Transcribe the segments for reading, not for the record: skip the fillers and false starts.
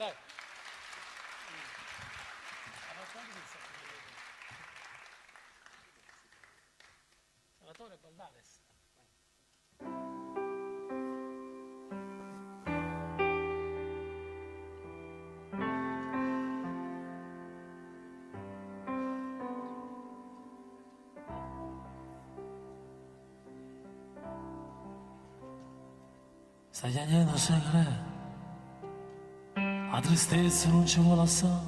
Dai. Salvatore Baldales. Stai piangendo segreto, la tristezza non ci vuole assare,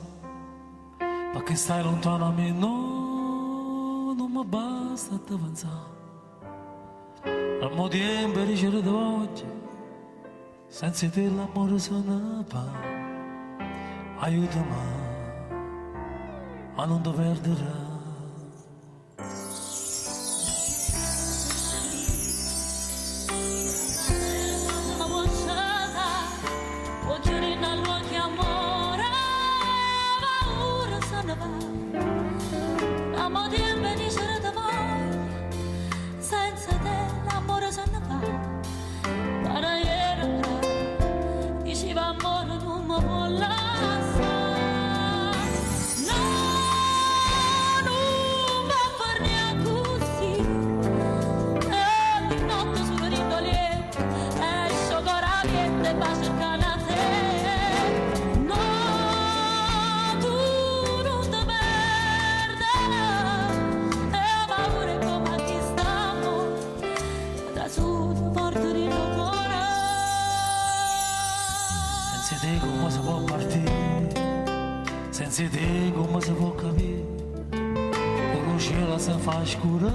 perché stai lontano a me, no, non mi basta te pensare. Non mi tempo di ricevere di oggi, senza te l'amore se ne va, aiutami a non ti perdere. Senza te l'amore se ne va, ma ieri diceva amore non mi può lasciare. No, non va a farne così, e di notte solo di togliere e scioccolata va cercando a te. No, tu non ti perdere, e paura come chi stiamo da solo porto di cuore. Senza te come si può partire, senza te come si può capire, con lo cielo si fa scuro,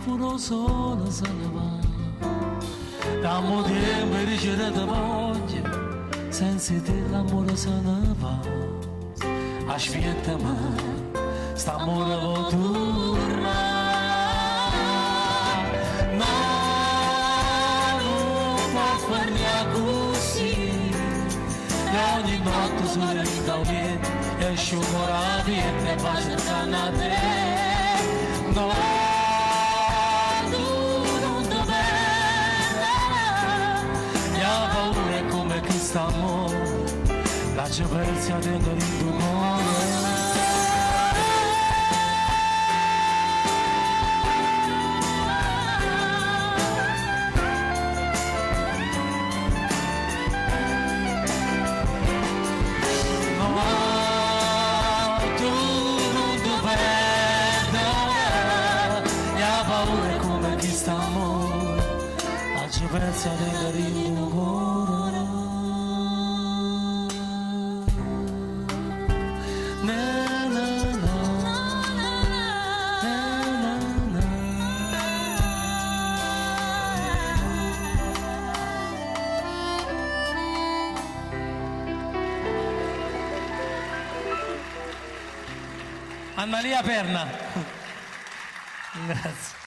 pure lo sole se ne va. Dammo tempo di ricevere da oggi, senza te l'amore se ne va. Aspettami, st'amore può tornare. Ogni notte sulle ritagliere e sciogolato e va cercando a te. No, tu non ti perdere, mia paura è come chi sta amore, la certezza dentro il tuo cuore. Pensa del rincuore, na na na, na na na. Annalia Perna. Grazie.